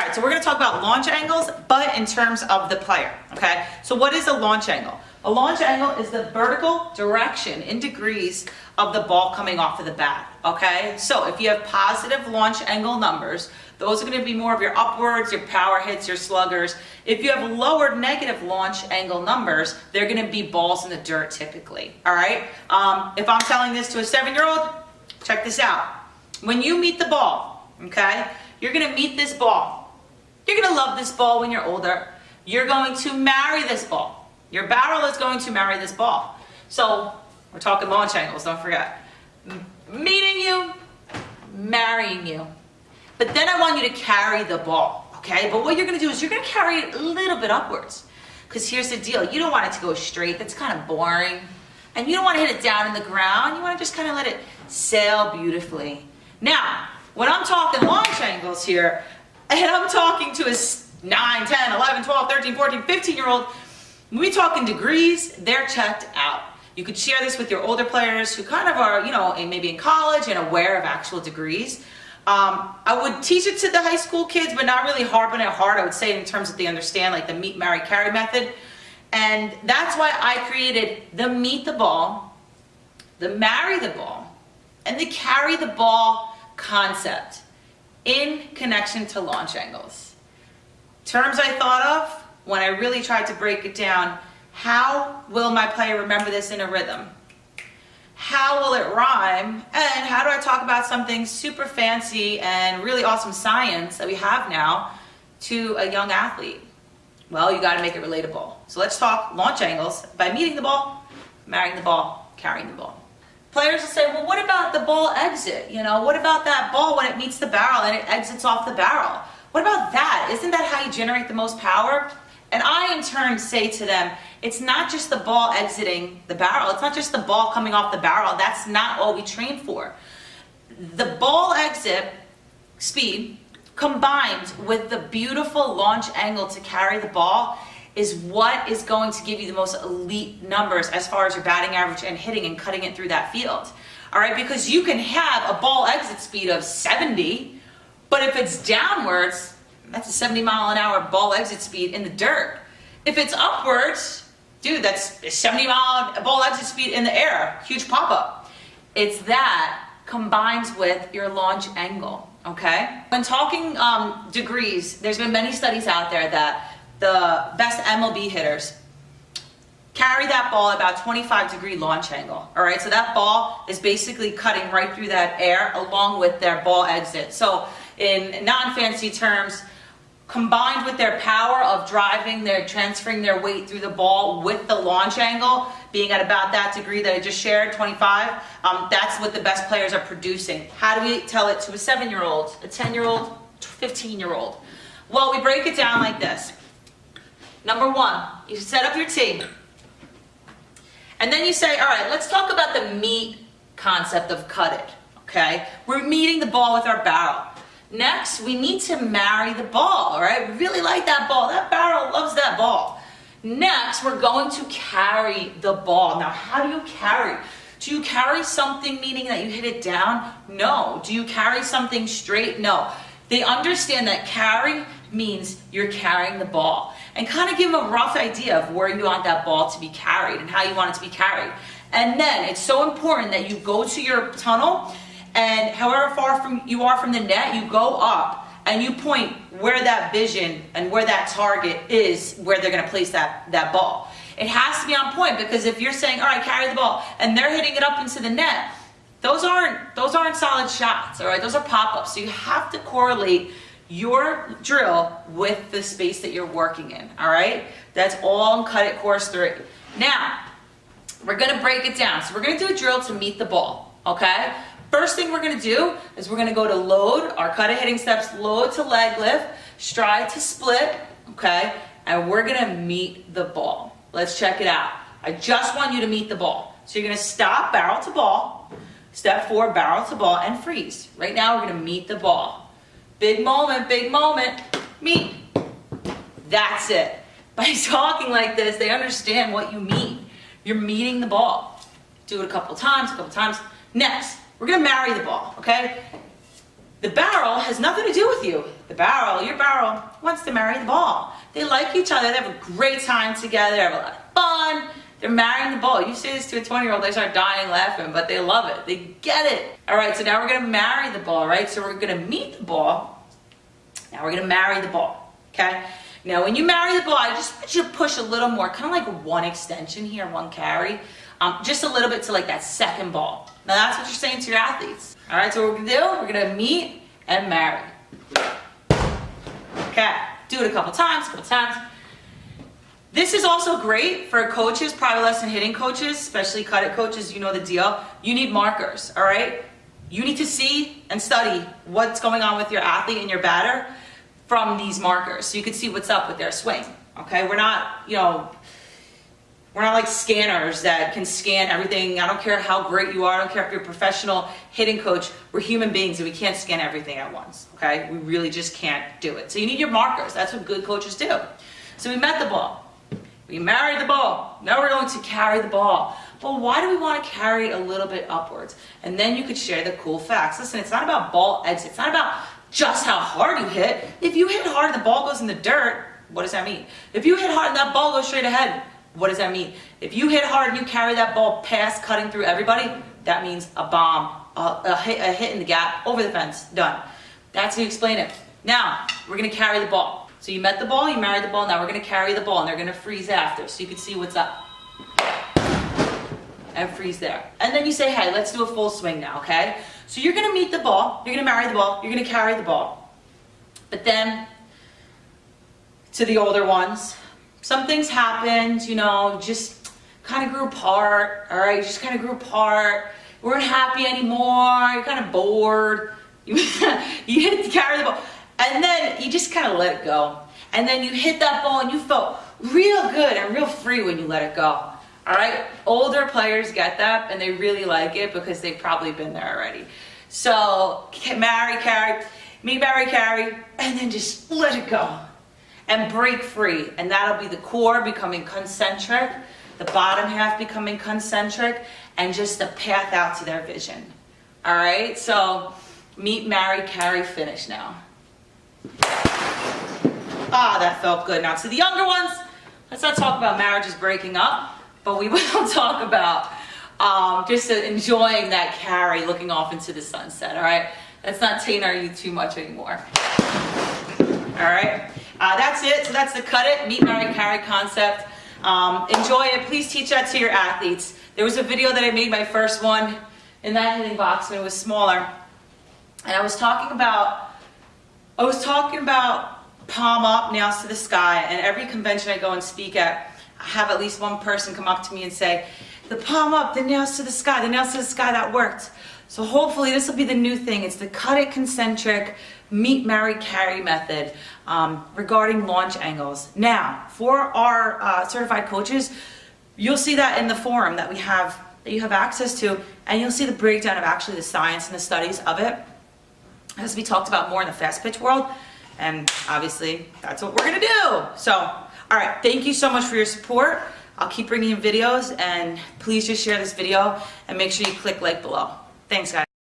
All right, so we're going to talk about launch angles, but in terms of the player, okay? So what is a launch angle? A launch angle is the vertical direction in degrees of the ball coming off of the bat, okay? So if you have positive launch angle numbers, those are going to be more of your upwards, your power hits, your sluggers. If you have lower negative launch angle numbers, they're going to be balls in the dirt typically, all right? If I'm telling this to a 7-year-old, check this out. When you meet the ball, okay, you're going to meet this ball. You're going to love this ball when you're older. You're going to marry this ball. Your barrel is going to marry this ball. So we're talking launch angles, don't forget. Meeting you, marrying you. But then I want you to carry the ball, okay? But what you're going to do is you're going to carry it a little bit upwards. Because here's the deal. You don't want it to go straight. That's kind of boring. And you don't want to hit it down in the ground. You want to just kind of let it sail beautifully. Now, when I'm talking launch angles here, and I'm talking to a 9, 10, 11, 12, 13, 14, 15-year-old, when we talk in degrees, they're checked out. You could share this with your older players who kind of are, you know, maybe in college and aware of actual degrees. I would teach it to the high school kids, but not really harp on it hard. I would say in terms that they understand, like the meet, marry, carry method. And that's why I created the meet the ball, the marry the ball, and the carry the ball concept in connection to launch angles. Terms I thought of when I really tried to break it down. How will my player remember this in a rhythm? How will it rhyme? And how do I talk about something super fancy and really awesome science that we have now to a young athlete? Well, you got to make it relatable. So let's talk launch angles by meeting the ball, marrying the ball, carrying the ball. Players will say, well, what about the ball exit? You know, what about that ball when it meets the barrel and it exits off the barrel? What about that? Isn't that how you generate the most power? And I, in turn, say to them, it's not just the ball exiting the barrel. It's not just the ball coming off the barrel. That's not all we train for. The ball exit speed combined with the beautiful launch angle to carry the ball is what is going to give you the most elite numbers as far as your batting average and hitting and cutting it through that field. All right, because you can have a ball exit speed of 70, but if it's downwards, that's a 70-mile-an-hour ball exit speed in the dirt. If it's upwards, dude, that's a 70-mile ball exit speed in the air, huge pop-up. It's that combined with your launch angle, okay? When talking degrees, there's been many studies out there that the best MLB hitters carry that ball at about 25-degree launch angle, all right? So that ball is basically cutting right through that air along with their ball exit. So in non-fancy terms, combined with their power of driving, they're transferring their weight through the ball with the launch angle, being at about that degree that I just shared, 25, that's what the best players are producing. How do we tell it to a 7-year-old, a 10-year-old, 15-year-old? Well, we break it down like this. Number one, you set up your tee. And then you say, all right, let's talk about the meet concept of CUDIT, okay? We're meeting the ball with our barrel. Next, we need to marry the ball, all right? We really like that ball. That barrel loves that ball. Next, we're going to carry the ball. Now, how do you carry? Do you carry something meaning that you hit it down? No. Do you carry something straight? No. They understand that carry means you're carrying the ball. And kind of give them a rough idea of where you want that ball to be carried and how you want it to be carried. And then it's so important that you go to your tunnel, and however far you are from the net, you go up and you point where that vision and where that target is, where they're going to place that ball. It has to be on point, because if you're saying, all right, carry the ball, and they're hitting it up into the net, those aren't solid shots, all right? Those are pop-ups. So you have to correlate your drill with the space that you're working in, all right? That's all in Cut It Course 3. Now, we're going to break it down. So we're going to do a drill to meet the ball, okay? First thing we're going to do is we're going to go to load, our Cut It hitting steps, load to leg lift, stride to split, okay? And we're going to meet the ball. Let's check it out. I just want you to meet the ball. So you're going to stop, barrel to ball, step forward, barrel to ball, and freeze. Right now we're going to meet the ball. Big moment, meet. That's it. By talking like this, they understand what you mean. You're meeting the ball. Do it a couple times. Next, we're going to marry the ball, okay? The barrel has nothing to do with you. Your barrel wants to marry the ball. They like each other, they have a great time together, they have a lot of fun. They're marrying the ball. You say this to a 20-year-old, they start dying laughing, but they love it. They get it. All right, so now we're gonna marry the ball, right? So we're gonna meet the ball. Now we're gonna marry the ball, okay? Now when you marry the ball, I just want you to push a little more, kind of like one extension here, one carry, just a little bit to like that second ball. Now that's what you're saying to your athletes. All right, so what we're gonna do, we're gonna meet and marry. Okay, do it a couple times. This is also great for coaches, private lesson hitting coaches, especially CUDIT coaches, you know the deal. You need markers, all right? You need to see and study what's going on with your athlete and your batter from these markers, so you can see what's up with their swing, okay? We're not, we're not like scanners that can scan everything. I don't care how great you are. I don't care if you're a professional hitting coach. We're human beings and we can't scan everything at once, okay? We really just can't do it. So you need your markers. That's what good coaches do. So we met the ball. We married the ball. Now we're going to carry the ball. Well, why do we want to carry it a little bit upwards? And then you could share the cool facts. Listen, it's not about ball exit. It's not about just how hard you hit. If you hit hard and the ball goes in the dirt, what does that mean? If you hit hard and that ball goes straight ahead, what does that mean? If you hit hard and you carry that ball past cutting through everybody, that means a bomb, a hit in the gap, over the fence, done. That's how you explain it. Now, we're going to carry the ball. So you met the ball, you married the ball, now we're going to carry the ball, and they're going to freeze after, so you can see what's up. And freeze there. And then you say, hey, let's do a full swing now, okay? So you're going to meet the ball, you're going to marry the ball, you're going to carry the ball. But then, to the older ones, some things happened, just kind of grew apart, all right? Just kind of grew apart. We weren't happy anymore, you're kind of bored. You hit to carry the ball. And then you just kind of let it go. And then you hit that ball and you felt real good and real free when you let it go. All right? Older players get that and they really like it because they've probably been there already. So marry, carry, meet, marry, carry, and then just let it go. And break free. And that'll be the core becoming concentric, the bottom half becoming concentric, and just the path out to their vision. All right? So meet, marry, carry, finish now. Ah, that felt good. Now to the younger ones, let's not talk about marriages breaking up, but we will talk about just enjoying that carry, looking off into the sunset, all right? Let's not taint our youth too much anymore. All right, that's it. So that's the CUDIT, meet, marry, carry concept. Enjoy it. Please teach that to your athletes. There was a video that I made, my first one, in that hitting box when it was smaller, and I was talking about palm up, nails to the sky, and every convention I go and speak at, I have at least one person come up to me and say, the palm up, the nails to the sky, that worked. So hopefully this will be the new thing. It's the CUDIT concentric meet, marry, carry method regarding launch angles. Now, for our certified coaches, you'll see that in the forum that you have access to, and you'll see the breakdown of actually the science and the studies of it. As we talked about more in the fast pitch world, and obviously that's what we're gonna do. So, all right, thank you so much for your support. I'll keep bringing you videos, and please just share this video and make sure you click like below. Thanks, guys.